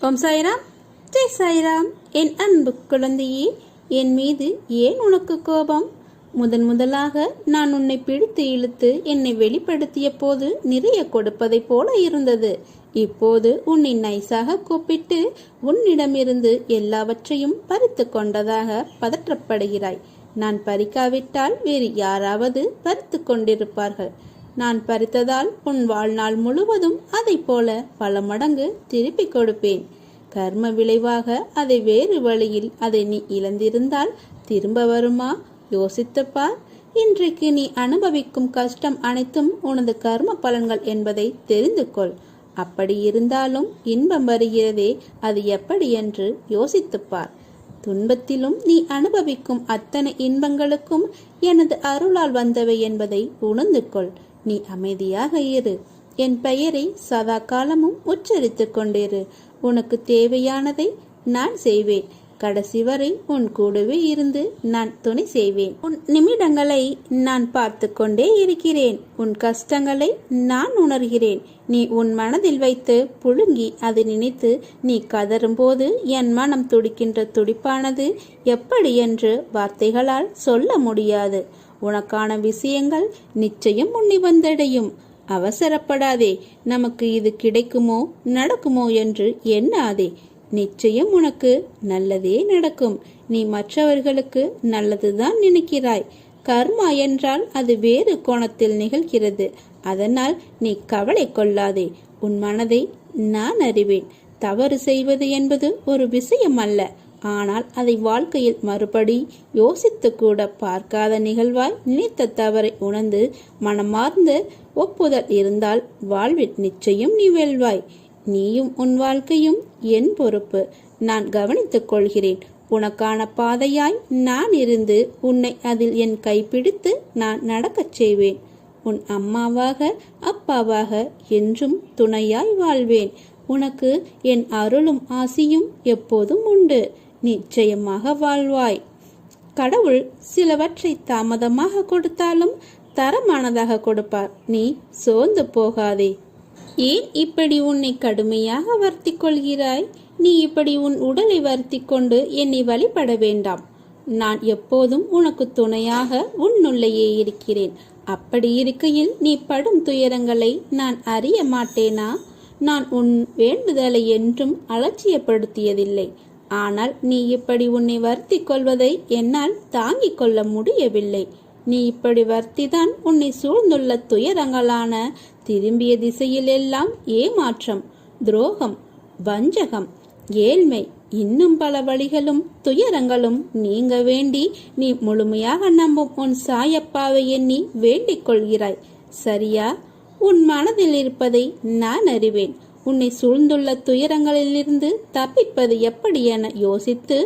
ஓம் சாய்ராம், ஜெய் சாய்ராம். என் அன்பு குழந்தையே, என் மீது ஏன் உனக்கு கோபம்? முதலாக நான் உன்னை பிடித்து இழுத்து என்னை வெளிப்படுத்திய போது நிறைய கொடுப்பதை போல இருந்தது. இப்போது உன்னை நைசாக கூப்பிட்டு உன்னிடமிருந்து எல்லாவற்றையும் பறித்து கொண்டதாக பதற்றப்படுகிறாய். நான் பறிக்காவிட்டால் வேறு யாராவது பறித்து கொண்டிருப்பார்கள். நான் பறித்ததால் உன் வாழ்நாள் முழுவதும் அதை போல பல மடங்கு திருப்பி கொடுப்பேன். கர்ம விளைவாக அதை வேறு வழியில் அதை நீ இழந்திருந்தால் திரும்ப வருமா? யோசித்துப்பார். இன்றைக்கு நீ அனுபவிக்கும் கஷ்டம் அனைத்தும் உனது கர்ம பலன்கள் என்பதை தெரிந்து கொள். அப்படி இருந்தாலும் இன்பம் வருகிறதே, அது எப்படி என்று யோசித்துப்பார். துன்பத்திலும் நீ அனுபவிக்கும் அத்தனை இன்பங்களுக்கும் எனது அருளால் வந்தவை என்பதை உணர்ந்து கொள். நீ அமைதியாக இரு. என் பெயரை சதா காலமும் உச்சரித்துக் கொண்டிரு. உனக்கு தேவையானதை நான் செய்வேன். கடைசி வரை உன் கூடவே இருந்து நான் துணை செய்வேன். உன் நிமிடங்களை நான் பார்த்து கொண்டே இருக்கிறேன். உன் கஷ்டங்களை நான் உணர்கிறேன். நீ உன் மனதில் வைத்து புழுங்கி அதை நினைத்து நீ கதறும் போது என் மனம் துடிக்கின்ற துடிப்பானது எப்படி என்று வார்த்தைகளால் சொல்ல முடியாது. உனக்கான விஷயங்கள் நிச்சயம் உன்னை வந்தடையும். அவசரப்படாதே. நமக்கு இது கிடைக்குமோ நடக்குமோ என்று எண்ணாதே. நிச்சயம் உனக்கு நல்லதே நடக்கும். நீ மற்றவர்களுக்கு நல்லதுதான் நினைக்கிறாய். கர்மா என்றால் அது வேறு கோணத்தில் நிகழ்கிறது. அதனால் நீ கவலை கொள்ளாதே. உன் மனதை நான் அறிவேன். தவறு செய்வது என்பது ஒரு விஷயம் அல்ல. ஆனால் அதை வாழ்க்கையில் மறுபடி யோசித்து கூட பார்க்காத நிகழ்வாய் நினைத்த தவறை உணர்ந்து மனமார்ந்த ஒப்புதல் இருந்தால் வாழ்வில் நிச்சயம் நீ வெல்வாய். நீயும் உன் வாழ்க்கையும் என் பொறுப்பு. நான் கவனித்துக் கொள்கிறேன். உனக்கான பாதையாய் நான் இருந்து உன்னை அதில் என் கைப்பிடித்து நான் நடக்கச் செய்வேன். உன் அம்மாவாக அப்பாவாக என்றும் துணையாய் வாழ்வேன். உனக்கு என் அருளும் ஆசியும் எப்போதும் உண்டு. நிச்சயமாக வாழ்வாய். கடவுள் சிலவற்றை தாமதமாக கொடுத்தாலும் தரமானதாக கொடுப்பார். நீ சோர்ந்து போகாதே. ஏன் இப்படி உன்னை கடுமையாக வருத்தி கொள்கிறாய்? நீ இப்படி உன் உடலை வருத்தி கொண்டு என்னை வழிபட வேண்டாம். நான் எப்போதும் உனக்கு துணையாக உன்னுள்ளேயே இருக்கிறேன். அப்படி இருக்கையில் நீ படும் துயரங்களை நான் அறிய மாட்டேனா? நான் உன் வேண்டுதலை என்றும் அலட்சியப்படுத்தியதில்லை. ஆனால் நீ இப்படி உன்னை வருத்தி கொள்வதை என்னால் தாங்கிக் கொள்ள முடியவில்லை. நீ இப்படி வருத்திதான் உன்னை சூழ்ந்துள்ள துயரங்களான திரும்பிய திசையில் எல்லாம் ஏமாற்றம், துரோகம், வஞ்சகம், ஏழ்மை, இன்னும் பல வழிகளும் துயரங்களும் நீங்க வேண்டி நீ முழுமையாக நம்பும் உன் சாயப்பாவை எண்ணி வேண்டிக் கொள்கிறாய். சரியா? உன் மனதில் இருப்பதை நான் அறிவேன். உன்னை சூழ்ந்துள்ள துயரங்களிலிருந்து தப்பிப்பது எப்படி என யோசித்து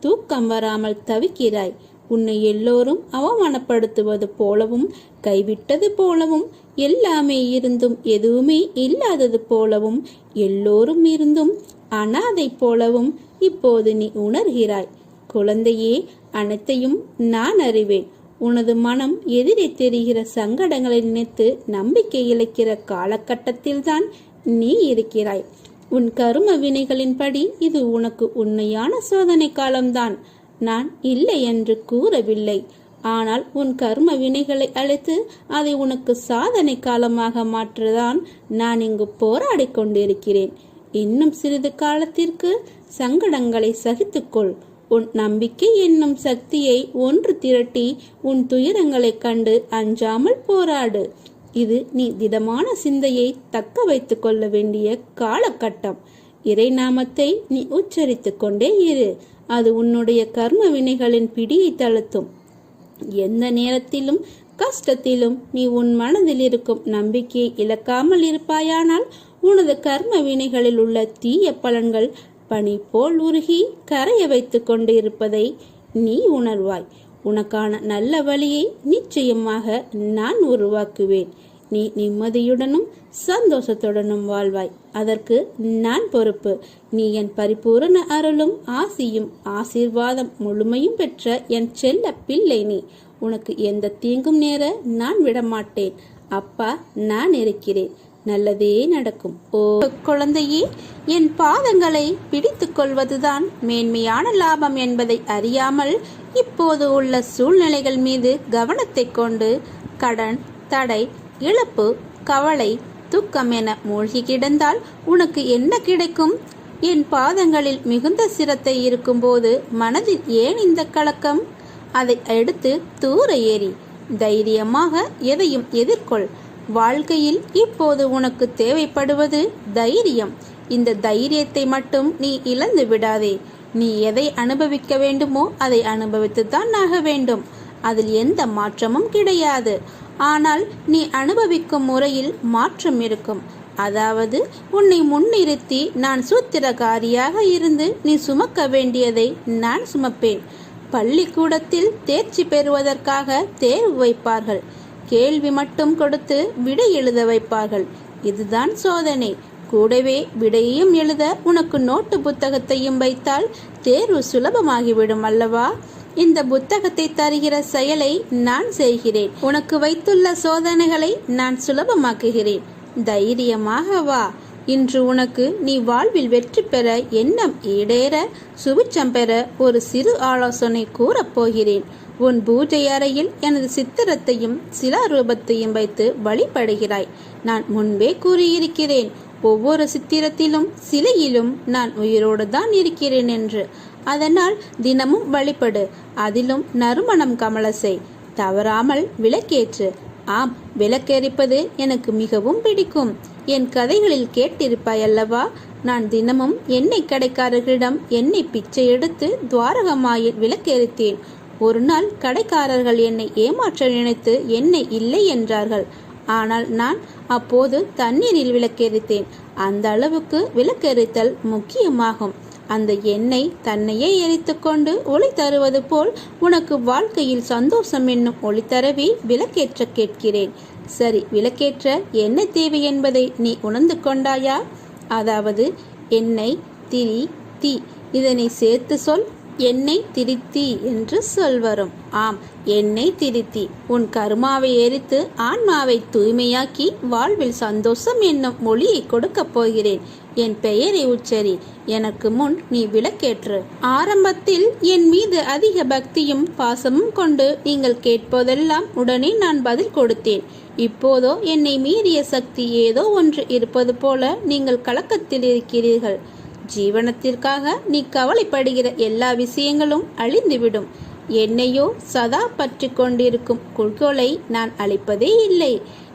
தூக்கம் வராமல் தவிக்கிறாய். உன்னை எல்லோரும் அவமானப்படுத்துவது போலவும் கைவிட்டது போலவும் எல்லாமே இருந்தும் எதுவுமே இல்லாதது போலவும் எல்லோரும் இருந்தும் அனாதை போலவும் இப்போது நீ உணர்கிறாய். குழந்தையே, அனைத்தையும் நான் அறிவேன். உனது மனம் எதிரே தெரிகிற சங்கடங்களை நினைத்து நம்பிக்கை இழக்கிற காலகட்டத்தில்தான் நீ இருக்கிறாய். உன் கரும வினைகளின்படி இது உனக்கு உண்மையான சோதனை காலம்தான். நான் இல்லை என்று கூறவில்லை. ஆனால் உன் கர்ம வினைகளை அழைத்து அதை உனக்கு சாதனை காலமாக மாற்றதான் நான் இங்கு போராடி கொண்டிருக்கிறேன். இன்னும் சிறிது காலத்திற்கு சங்கடங்களை சகித்துக்கொள். உன் நம்பிக்கை என்னும் சக்தியை ஒன்று திரட்டி உன் துயரங்களை கண்டு அஞ்சாமல் போராடு. இது நீ திடமான சிந்தையை தக்க வைத்துக் கொள்ள வேண்டிய காலகட்டம். இறை நாமத்தை நீ உச்சரித்துக் கொண்டே இரு. அது உன்னுடைய கர்ம வினைகளின் பிடியை தளர்த்தும். எந்த நேரத்திலும் கஷ்டத்திலும் நீ உன் மனதில் இருக்கும் நம்பிக்கையை இழக்காமல் இருப்பாயானால் உனது கர்ம வினைகளில் உள்ள தீய பலன்கள் பனி போல் உருகி கரைய வைத்துக் கொண்டு இருப்பதை நீ உணர்வாய். உனக்கான நல்ல வழியை நிச்சயமாக நான் உருவாக்குவேன். நீ நிம்மதியுடனும் சந்தோஷத்துடனும் வாழ்வாய். அதற்கு நான் பொறுப்பு. நீ என் பரிபூரண அருளும் ஆசியும் ஆசீர்வாதம் முழுமையும் பெற்ற என் செல்ல பிள்ளை. நீ உனக்கு எந்த தீங்கும் நேர நான் விடமாட்டேன். அப்பா நான் இருக்கிறேன். நல்லதே நடக்கும். ஓ குழந்தையே, என் பாதங்களை பிடித்து கொள்வதுதான் மேன்மையான லாபம் என்பதை அறியாமல் இப்போது உள்ள சூழ்நிலைகள் மீது கவனத்தை கொண்டு கடன், தடை, இழப்பு, கவலை, துக்கம் என மூழ்கி கிடந்தால் உனக்கு என்ன கிடைக்கும்? என் பாதங்களில் மிகுந்த சிரத்தை இருக்கும்போது மனதில் ஏன் இந்த கலக்கம்? அதை எடுத்து தூர ஏறி தைரியமாக எதையும் எதிர்கொள். வாழ்க்கையில் இப்போது உனக்கு தேவைப்படுவது தைரியம். இந்த தைரியத்தை மட்டும் நீ இழந்து விடாதே. நீ எதை அனுபவிக்க வேண்டுமோ அதை அனுபவித்துத்தான் ஆக வேண்டும். அதில் எந்த மாற்றமும் கிடையாது. ஆனால் நீ அனுபவிக்கும் முறையில் மாற்றம் இருக்கும். அதாவது உன்னை முன்னிறுத்தி நான் சூத்திரகாரியாக இருந்து நீ சுமக்க வேண்டியதை நான் சுமப்பேன். பள்ளிக்கூடத்தில் தேர்ச்சி பெறுவதற்காக தேர்வு வைப்பார்கள். கேள்வி மட்டும் கொடுத்து விடை எழுத வைப்பார்கள். இதுதான் சோதனை. கூடவே விடையையும் எழுத உனக்கு நோட்டு புத்தகத்தையும் வைத்தால் தேர்வு சுலபமாகிவிடும் அல்லவா? இந்த புத்தகத்தை தருகிற செயலை நான் செய்கிறேன். உனக்கு வைத்துள்ள சோதனைகளை நான் சுலபமாக்குகிறேன். தைரியமாக வா. இன்று உனக்கு நீ வாழ்வில் வெற்றி பெற, எண்ணம் ஈடேற, சுபிட்சம் பெற ஒரு சிறு ஆலோசனை கூறப்போகிறேன். உன் பூஜை அறையில் எனது சித்திரத்தையும் சிலாரூபத்தையும் வைத்து வழிபடுகிறாய். நான் முன்பே கூறியிருக்கிறேன், ஒவ்வொரு சித்திரத்திலும் சிலையிலும் நான் உயிரோடு தான் இருக்கிறேன் என்று. அதனால் தினமும் வழிபடு. அதிலும் நறுமணம் கமல செய். தவறாமல் விளக்கேற்று. ஆம், விளக்கெரிப்பது எனக்கு மிகவும் பிடிக்கும். என் கதைகளில் கேட்டிருப்பாய் அல்லவா? நான் தினமும் எண்ணெய் கடைக்காரர்களிடம் எண்ணெய் பிச்சை எடுத்து துவாரகமாயில் விளக்கெரித்தேன். ஒரு நாள் கடைக்காரர்கள் என்னை ஏமாற்ற நினைத்து எண்ணெய் இல்லை என்றார்கள். ஆனால் நான் அப்போது தண்ணீரில் விளக்கெரித்தேன். அந்த அளவுக்கு விளக்கெரித்தல் முக்கியமாகும். அந்த எண்ணெய் தன்னையே எரித்து கொண்டு ஒளி தருவது போல் உனக்கு வாழ்க்கையில் சந்தோஷம் என்னும் ஒளி தரவே விளக்கேற்ற கேட்கிறேன். சரி, விளக்கேற்ற என்ன தேவை என்பதை நீ உணர்ந்து கொண்டாயா? அதாவது எண்ணெய், திரி, தீ, இதனை சேர்த்து சொல். எண்ணெய் திரித்தி என்று சொல் வரும். ஆம், எண்ணெய் திரித்தி. உன் கர்மாவை எரித்து ஆன்மாவை தூய்மையாக்கி வாழ்வில் சந்தோஷம் என்னும் மொழியை கொடுக்கப் போகிறேன். என் பெயரை உச்சரி. எனக்கு முன் நீ விளக்கேற்று. ஆரம்பத்தில் என் மீது அதிக பக்தியும் பாசமும் கொண்டு நீங்கள் கேட்பதெல்லாம் உடனே நான் பதில் கொடுத்தேன். இப்போதோ என்னை மீறிய சக்தி ஏதோ ஒன்று இருப்பது போல நீங்கள் கலக்கத்தில் இருக்கிறீர்கள். ஜீவனத்திற்காக நீ கவலைப்படுகிற எல்லா விஷயங்களும் அழிந்துவிடும். என்னையோ சதா பற்றி கொண்டிருக்கும் குறிக்கோளை நான் அளிப்பதே இல்லை.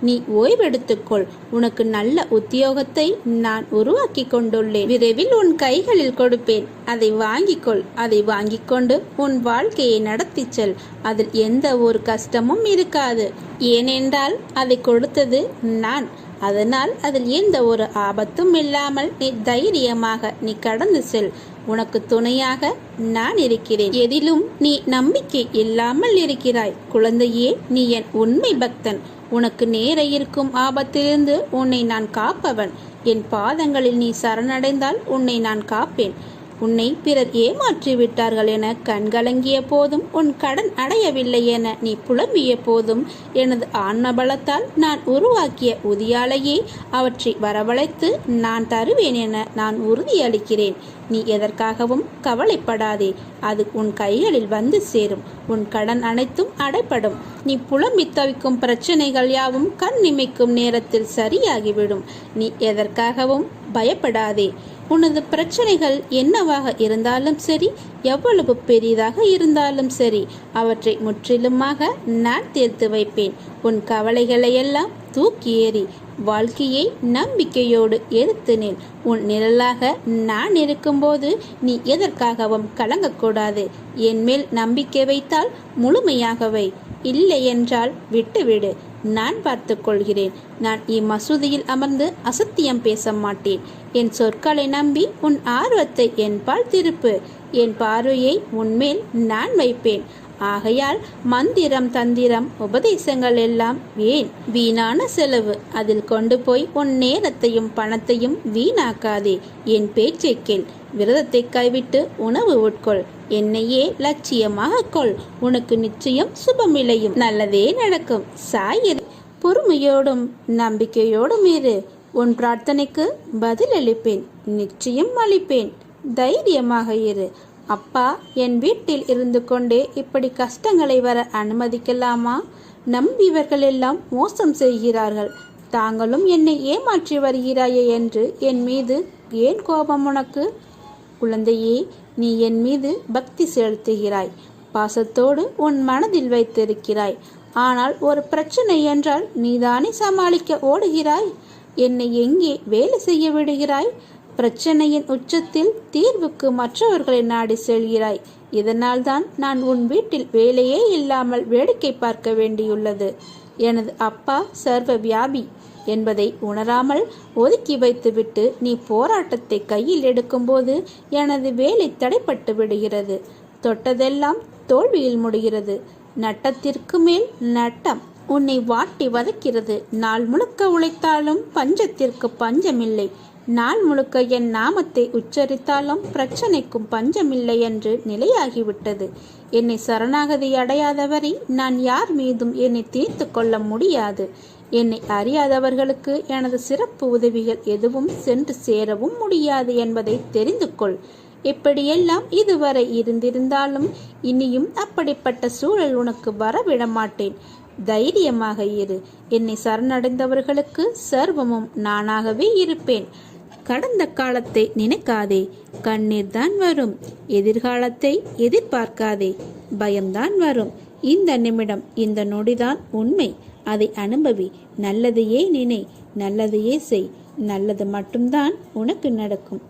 நீ ஓய்வெடுத்துக்கொள். உனக்கு நல்ல உத்தியோகத்தை நான் உருவாக்கி கொண்டுள்ளேன். விரைவில் உன் கைகளில் கொடுப்பேன். அதை வாங்கிக்கொள். அதை வாங்கிக் கொண்டு உன் வாழ்க்கையை நடத்தி செல். அதில் எந்த ஒரு கஷ்டமும் இருக்காது. ஏனென்றால் அதை கொடுத்தது நான். அதனால் அதில் எந்த ஒரு ஆபத்தும் இல்லாமல் நீ தைரியமாக நீ கடந்து செல். உனக்கு துணையாக நான் இருக்கிறேன். எதிலும் நீ நம்பிக்கை இல்லாமல் இருக்கிறாய். குழந்தையே, நீ என் உண்மை பக்தன். உனக்கு நேர இருக்கும் ஆபத்திலிருந்து உன்னை நான் காப்பவன். என் பாதங்களில் நீ சரணடைந்தால் உன்னை நான் காப்பேன். உன்னை பிறர் ஏமாற்றி விட்டார்கள் என கண்கலங்கிய போதும், உன் கடன் அடையவில்லை என நீ புலம்பிய போதும், எனது ஆன்மபலத்தால் நான் உருவாக்கிய உதியாலையே அவற்றை வரவழைத்து நான் தருவேன் என நான் உறுதியளிக்கிறேன். நீ எதற்காகவும் கவலைப்படாதே. அது உன் கைகளில் வந்து சேரும். உன் கடன் அனைத்தும் அடைப்படும். நீ புலம்பி தவிக்கும் பிரச்சனைகள் யாவும் கண் நிமைக்கும் நேரத்தில் சரியாகிவிடும். நீ எதற்காகவும் பயப்படாதே. உனது பிரச்சனைகள் என்னவாக இருந்தாலும் சரி, எவ்வளவு பெரிதாக இருந்தாலும் சரி, அவற்றை முற்றிலுமாக நான் தீர்த்து வைப்பேன். உன் கவலைகளையெல்லாம் தூக்கி ஏறி வாழ்க்கையை நம்பிக்கையோடு எடுத்து நில். உன் நிழலாக நான் இருக்கும்போது நீ எதற்காகவும் கலங்கக்கூடாது. என் மேல் நம்பிக்கை வைத்தால் முழுமையாக வை. இல்லை என்றால் விட்டுவிடு. நான் பார்த்து கொள்கிறேன். நான் இம்மசூதியில் அமர்ந்து அசத்தியம் பேச மாட்டேன். என் சொற்களை நம்பி உன் ஆர்வத்தை என்பால் திருப்பு. என் பார்வையை உன்மேல் நான் வைப்பேன். ஆகையால் மந்திரம், தந்திரம், உபதேசங்கள் எல்லாம் வீணான செலவு. அதில் கொண்டு போய் உன் நேரத்தையும் பணத்தையும் வீணாக்காதே. என் பேச்சை கேள். விரதத்தை கைவிட்டு உணவு உட்கொள். என்னையே லட்சியமாக கொள். உனக்கு நிச்சயம் சுபமில்லையும் நல்லதே நடக்கும். சாயரி பொறுமையோடும் நம்பிக்கையோடும் இரு. உன் பிரார்த்தனைக்கு பதிலளிப்பேன், நிச்சயம் அளிப்பேன். தைரியமாக இரு. அப்பா என் வீட்டில் இருந்து கொண்டே இப்படி கஷ்டங்களை வர அனுமதிக்கலாமா? நம்பியவர்கள் எல்லாம் மோசம் செய்கிறார்கள். தாங்களும் என்னை ஏமாற்றி வருகிறாயே என்று என் மீது ஏன் கோபம் உனக்கு? குழந்தையே, நீ என் மீது பக்தி செலுத்துகிறாய், பாசத்தோடு உன் மனதில் வைத்திருக்கிறாய். ஆனால் ஒரு பிரச்சனை என்றால் நீதானே சமாளிக்க ஓடுகிறாய். என்னை எங்கே வேலை செய்ய விடுகிறாய்? பிரச்சனையின் உச்சத்தில் தீர்வுக்கு மற்றவர்களை நாடி செல்கிறாய். இதனால்தான் நான் உன் வீட்டில் வேலையே இல்லாமல் வேடிக்கை பார்க்க வேண்டியுள்ளது. எனது அப்பா சர்வ வியாபி என்பதை உணராமல் ஒதுக்கி வைத்துவிட்டு நீ போராட்டத்தை கையில் எடுக்கும்போது எனது வேலை தடைப்பட்டு விடுகிறது. தொட்டதெல்லாம் தோல்வியில் முடிகிறது. நட்டத்திற்கு மேல் நட்டம் உன்னை வாட்டி வதைக்கிறது. நாள் முழுக்க உழைத்தாலும் பஞ்சத்திற்கு பஞ்சமில்லை. நாள் முழுக்க என் நாமத்தை உச்சரித்தாலும் பிரச்சனைக்கும் பஞ்சமில்லை என்று நிலையாகிவிட்டது. என்னை சரணாகதி அடையாதவரை நான் யார் மீதும் என்னை தீர்த்து கொள்ள முடியாது. என்னை அறியாதவர்களுக்கு எனது சிறப்பு உதவிகள் எதுவும் சென்று சேரவும் முடியாது என்பதை தெரிந்து கொள். இப்படியெல்லாம் இதுவரை இருந்திருந்தாலும் இனியும் அப்படிப்பட்ட சூழல் உனக்கு வரவிட மாட்டேன். தைரியமாக இரு. என்னை சரணடைந்தவர்களுக்கு சர்வமும் நானாகவே இருப்பேன். கடந்த காலத்தை நினைக்காதே, கண்ணீர் தான் வரும். எதிர்காலத்தை எதிர்பார்க்காதே, பயம்தான் வரும். இந்த நிமிடம், இந்த நொடிதான் உண்மை. அதை அனுபவி. நல்லதையே நினை, நல்லதையே செய். நல்லது மட்டும்தான் உனக்கு நடக்கும்.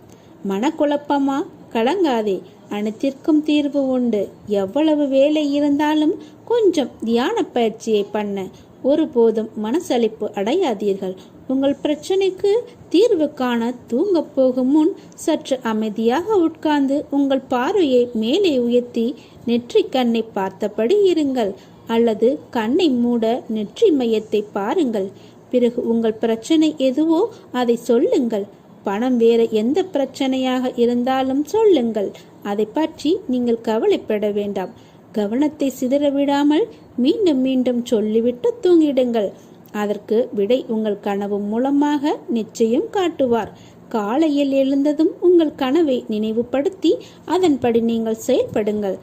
மனக்குழப்பமா? கலங்காதே, அனைத்திற்கும் தீர்வு உண்டு. எவ்வளவு வேலை இருந்தாலும் கொஞ்சம் தியான பயிற்சியை பண்ண. ஒருபோதும் மனசளிப்பு அடையாதீர்கள். உங்கள் பிரச்சனைக்கு தீர்வு காண தூங்க போகும் முன் சற்று அமைதியாக உட்கார்ந்து உங்கள் பார்வையை மேலே உயர்த்தி நெற்றி கண்ணை பார்த்தபடி இருங்கள், அல்லது கண்ணை மூட நெற்றி மையத்தை பாருங்கள். பிறகு உங்கள் பிரச்சனை எதுவோ அதை சொல்லுங்கள். பணம் வேற எந்த பிரச்சனையாக இருந்தாலும் சொல்லுங்கள். அதை பற்றி நீங்கள் கவலைப்பட வேண்டாம். கவனத்தை சிதற விடாமல் மீண்டும் மீண்டும் சொல்லிவிட்டு தூங்கிடுங்கள். அதற்கு விடை உங்கள் கனவு மூலமாக நிச்சயம் காட்டுவார். காலையில் எழுந்ததும் உங்கள் கனவை நினைவுபடுத்தி அதன்படி நீங்கள் செயல்படுங்கள்.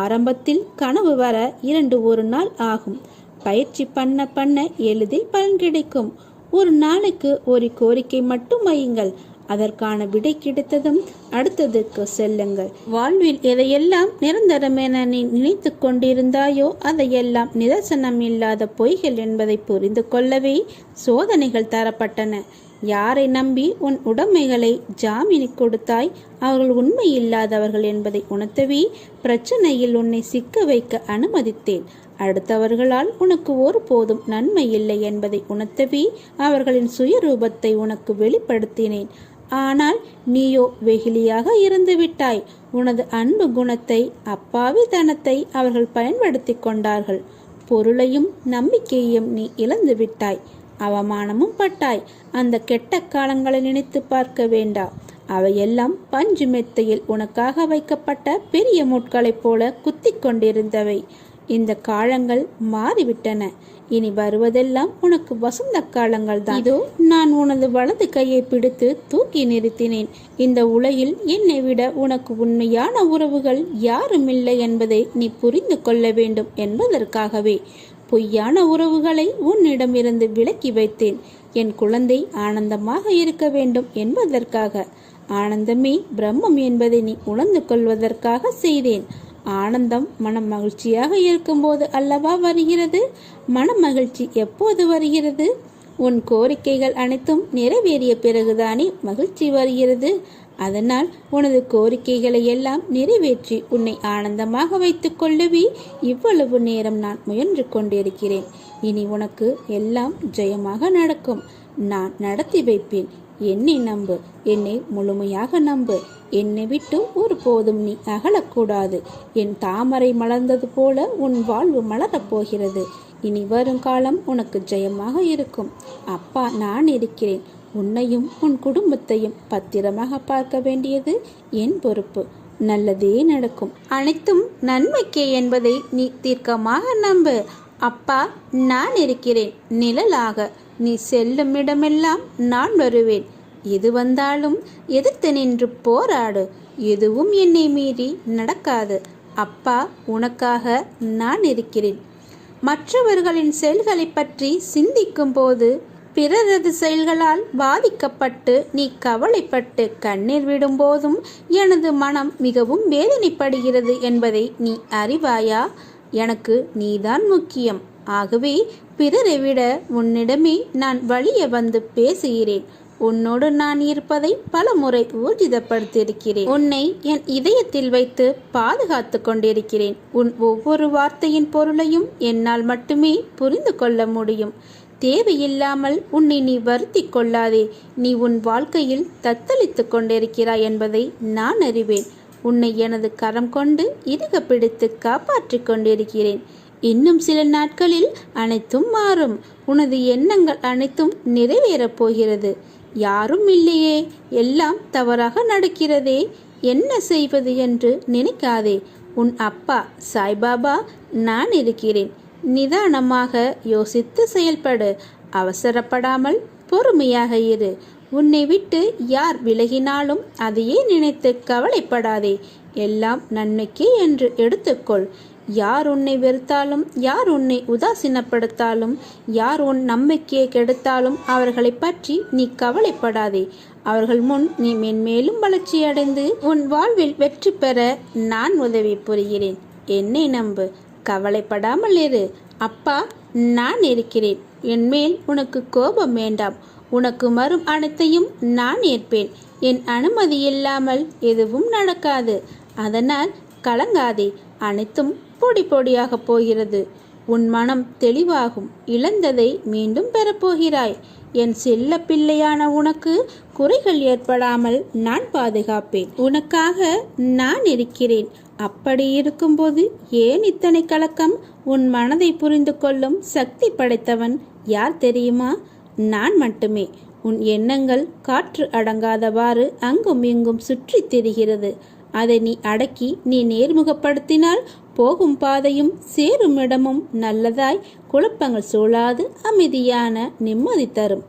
ஆரம்பத்தில் கனவு வர 2-1 நாள் ஆகும். பயிற்சி பண்ண பண்ண எளிதில் பலன் கிடைக்கும். ஒரு நாளைக்கு ஒரு கோரிக்கை மட்டும் வையுங்கள். அதற்கான விடை கிடைத்ததும் அடுத்ததுக்கு செல்லுங்கள். வாழ்வில் எதையெல்லாம் நிரந்தரம் என நீ நினைத்து கொண்டிருந்தாயோ அதையெல்லாம் நிதர்சனம் இல்லாத பொய்கள் என்பதை புரிந்து கொள்ளவே சோதனைகள் தரப்பட்டன. யாரை நம்பி உன் உடைமைகளை ஜாமீனி கொடுத்தாய்? அவர்கள் உண்மை இல்லாதவர்கள் என்பதை உணர்த்தவே பிரச்சனையில் உன்னை சிக்க வைக்க அனுமதித்தேன். அடுத்தவர்களால் உனக்கு ஒருபோதும் நன்மை இல்லை என்பதை உணர்த்தவே அவர்களின் சுயரூபத்தை உனக்கு வெளிப்படுத்தினேன். ஆனால் நீயோ வெகுளியாக இருந்து விட்டாய். உனது அன்பு குணத்தை, அப்பாவி தனத்தை அவர்கள் பயன்படுத்தி கொண்டார்கள். பொருளையும் நம்பிக்கையையும் நீ இழந்து விட்டாய். அவமானமும் பட்டாய். அந்த கெட்ட காலங்களை நினைத்து பார்க்க வேண்டாம். அவையெல்லாம் பஞ்சு மெத்தையில் உனக்காக வைக்கப்பட்ட பெரிய முட்களைப் போல குத்தி கொண்டிருந்தவை. இந்த காலங்கள் மாறிவிட்டன. இனி வருவதெல்லாம் உனக்கு வசந்த காலங்கள் தான். இதோ நான் உனது வலது கையை பிடித்து தூக்கி நிறுத்தினேன். இந்த உலகில் என்னை விட உனக்கு உண்மையான உறவுகள் யாரும் இல்லை என்பதை நீ புரிந்து கொள்ள வேண்டும் என்பதற்காகவே பொய்யான உறவுகளை உன்னிடமிருந்து விலக்கி வைத்தேன். என் குழந்தை ஆனந்தமாக இருக்க வேண்டும் என்பதற்காக. ஆனந்தமே பிரம்மம் என்பதை நீ உணர்ந்து கொள்வதற்காக செய்தேன். ஆனந்தம் மனம் மகிழ்ச்சியாக இருக்கும்போது அல்லவா வருகிறது? மன மகிழ்ச்சி எப்போது வருகிறது? உன் கோரிக்கைகள் அனைத்தும் நிறைவேறிய பிறகுதானே மகிழ்ச்சி வருகிறது. அதனால் உனது கோரிக்கைகளை எல்லாம் நிறைவேற்றி உன்னை ஆனந்தமாக வைத்துக் கொள்ளவே இவ்வளவு நேரம் நான் முயன்று கொண்டிருக்கிறேன். இனி உனக்கு எல்லாம் ஜெயமாக நடக்கும். நான் நடத்தி வைப்பேன். என்னை நம்பு. என்னை முழுமையாக நம்பு. என்னை விட்டு ஒருபோதும் நீ அகலக்கூடாது. என் தாமரை மலர்ந்தது போல உன் வாழ்வு மலரப் போகிறது. இனி வரும் காலம் உனக்கு ஜெயமாக இருக்கும். அப்பா நான் இருக்கிறேன். உன்னையும் உன் குடும்பத்தையும் பத்திரமாக பார்க்க வேண்டியது என் பொறுப்பு. நல்லதே நடக்கும். அனைத்தும் நன்மைக்கே என்பதை நீ தீர்க்கமாக நம்பு. அப்பா நான் இருக்கிறேன். நிழலாக நீ செல்லும் இடமெல்லாம் நான் வருவேன். எது வந்தாலும் எதிர்த்து நின்று போராடு. எதுவும் என்னை மீறி நடக்காது. அப்பா, உனக்காக நான் இருக்கிறேன். மற்றவர்களின் செயல்களை பற்றி சிந்திக்கும் போது, பிறரது செயல்களால் பாதிக்கப்பட்டு நீ கவலைப்பட்டு கண்ணீர் விடும்போதும் எனது மனம் மிகவும் வேதனைப்படுகிறது என்பதை நீ அறிவாயா? எனக்கு நீதான் முக்கியம். ஆகவே பிறரை விட உன்னிடமே நான் வலிய வந்து பேசுகிறேன். உன்னோடு நான் இருப்பதை பல முறை ஊர்ஜிதப்படுத்தியிருக்கிறேன். உன்னை என் இதயத்தில் வைத்து பாதுகாத்து கொண்டிருக்கிறேன். உன் ஒவ்வொரு வார்த்தையின் பொருளையும் என்னால் மட்டுமே புரிந்து கொள்ள முடியும். தேவையில்லாமல் உன்னை நீ வருத்தி கொள்ளாதே. நீ உன் வாழ்க்கையில் தத்தளித்து கொண்டிருக்கிறாய் என்பதை நான் அறிவேன். உன்னை எனது கரம் கொண்டு இறுக பிடித்து காப்பாற்றி கொண்டிருக்கிறேன். இன்னும் சில நாட்களில் அனைத்தும் மாறும். உனது எண்ணங்கள் அனைத்தும் நிறைவேறப் போகிறது. யாரும் இல்லையே, எல்லாம் தவறாக நடக்கிறதே, என்ன செய்வது என்று நினைக்காதே. உன் அப்பா சாய்பாபா நான் இருக்கிறேன். நிதானமாக யோசித்து செயல்படு. அவசரப்படாமல் பொறுமையாக இரு. உன்னை விட்டு யார் விலகினாலும் அதையே நினைத்து கவலைப்படாதே. எல்லாம் நன்மைக்கே என்று எடுத்துக்கொள். யார் உன்னை வெறுத்தாலும், யார் உன்னை உதாசீனப்படுத்தாலும், யார் உன் நம்பிக்கையை கெடுத்தாலும் அவர்களை பற்றி நீ கவலைப்படாதே. அவர்கள் முன் நீ மென்மேலும் வளர்ச்சியடைந்து உன் வாழ்வில் வெற்றி பெற நான் உதவி புரிகிறேன். என்னை நம்பு. கவலைப்படாமல் இரு. அப்பா நான் இருக்கிறேன். என்மேல் உனக்கு கோபம் வேண்டாம். உனக்கு வரும் அனைத்தையும் நான் ஏற்பேன். என் அனுமதி இல்லாமல் எதுவும் நடக்காது. அதனால் கலங்காதே. அனைத்தும் பொடி பொடியாக போகிறது. உன் மனம் தெளிவாகும். இழந்ததை மீண்டும் பெறப்போகிறாய். என் செல்ல பிள்ளையான உனக்கு குறைகள் ஏற்படாமல் நான் பாதுகாப்பேன். உனக்காக நான் இருக்கிறேன். அப்படி இருக்கும்போது ஏன் இத்தனை கலக்கம்? உன் மனதை புரிந்து கொள்ளும் சக்தி படைத்தவன் யார் தெரியுமா? நான் மட்டுமே. உன் எண்ணங்கள் காற்று அடங்காதவாறு அங்கும் இங்கும் சுற்றி திரிகிறது. அதை நீ அடக்கி நீ நேர்முகப்படுத்தினால் போகும் பாதையும் சேரும் இடமும் நல்லதாய் குழப்பங்கள் சூழாது அமைதியான நிம்மதி தரும்.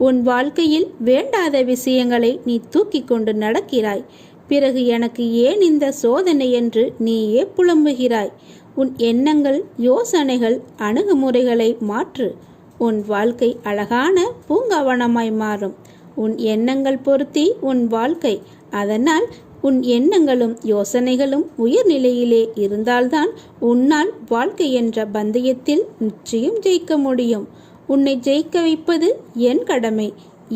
உன் வாழ்க்கையில் வேண்டாத விஷயங்களை நீ தூக்கி கொண்டு நடக்கிறாய். பிறகு எனக்கு ஏன் இந்த சோதனை என்று நீயே புலம்புகிறாய். உன் எண்ணங்கள், யோசனைகள், அணுகுமுறைகளை மாற்று. உன் வாழ்க்கை அழகான பூங்காவனமாய் மாறும். உன் எண்ணங்கள் பொருத்தி உன் வாழ்க்கை. அதனால் உன் எண்ணங்களும் யோசனைகளும் உயர்நிலையிலே இருந்தால்தான் உன்னால் வாழ்க்கை என்ற பந்தயத்தில் நிச்சயம் ஜெயிக்க முடியும். உன்னை ஜெயிக்க வைப்பது என் கடமை,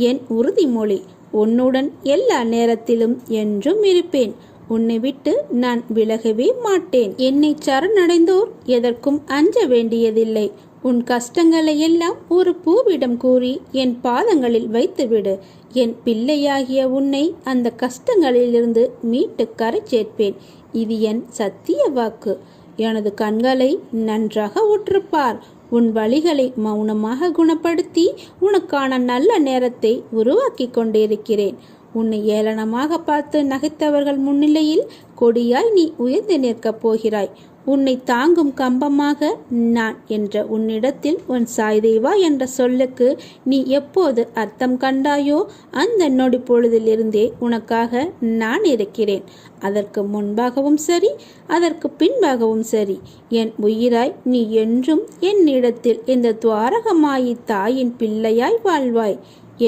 என் உறுதிமொழி. உன்னுடன் எல்லா நேரத்திலும் என்றும் இருப்பேன். உன்னை விட்டு நான் விலகவே மாட்டேன். என்னை சரணடைந்தோர் எதற்கும் அஞ்ச வேண்டியதில்லை. உன் கஷ்டங்களை எல்லாம் ஒரு பூவிடம் கூறி என் பாதங்களில் வைத்துவிடு. என் பிள்ளையாகிய உன்னை அந்த கஷ்டங்களிலிருந்து மீட்டு கரை சேர்ப்பேன். இது என் சத்திய வாக்கு. எனது கண்களை நன்றாக உற்றுப்பார். உன் வழிகளை மௌனமாக குணப்படுத்தி உனக்கான நல்ல நேரத்தை உருவாக்கி கொண்டிருக்கிறேன். உன்னை ஏளனமாக பார்த்து நகைத்தவர்கள் முன்னிலையில் கொடியாய் நீ உயர்ந்து நிற்கப் போகிறாய். உன்னை தாங்கும் கம்பமாக நான் என்ற உன்னிடத்தில் உன் சாய்தேவா என்ற சொல்லுக்கு நீ எப்போது அர்த்தம் கண்டாயோ அந்த நொடி பொழுதிலிருந்தே உனக்காக நான் இருக்கிறேன். அதற்கு முன்பாகவும் சரி, அதற்கு பின்பாகவும் சரி, என் உயிராய் நீ என்றும் என்னிடத்தில் இந்த துவாரகமாயி தாயின் பிள்ளையாய் வாழ்வாய்.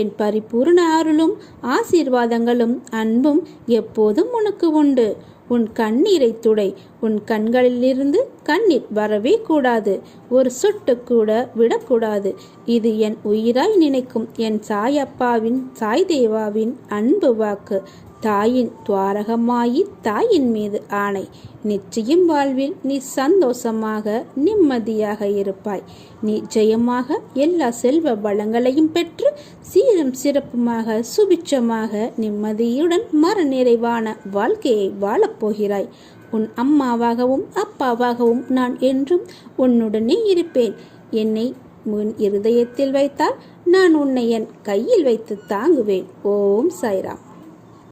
என் பரிபூர்ண அருளும் ஆசீர்வாதங்களும் அன்பும் எப்போதும் உனக்கு உண்டு. உன் கண்ணீரை துடை. உன் கண்களிலிருந்து கண்ணீர் வரவே கூடாது. ஒரு சொட்டு கூட விடக்கூடாது. இது என் உயிராய் நினைக்கும் என் சாயப்பாவின் சாய்தேவாவின் அன்பு வாக்கு. தாயின் துவாரகமாயி தாயின் மீது ஆணை. நிச்சயம் வாழ்வில் நீ சந்தோஷமாக நிம்மதியாக இருப்பாய். நீ ஜெயமாக எல்லா செல்வ வளங்களையும் பெற்று சீரும் சிறப்புமாக சுபிட்சமாக நிம்மதியுடன் மர நிறைவான வாழ்க்கையை வாழப்போகிறாய். உன் அம்மாவாகவும் அப்பாவாகவும் நான் என்றும் உன்னுடனே இருப்பேன். என்னை உன் இருதயத்தில் வைத்தால் நான் உன்னை என் கையில் வைத்து தாங்குவேன். ஓம் சாய்ராம்.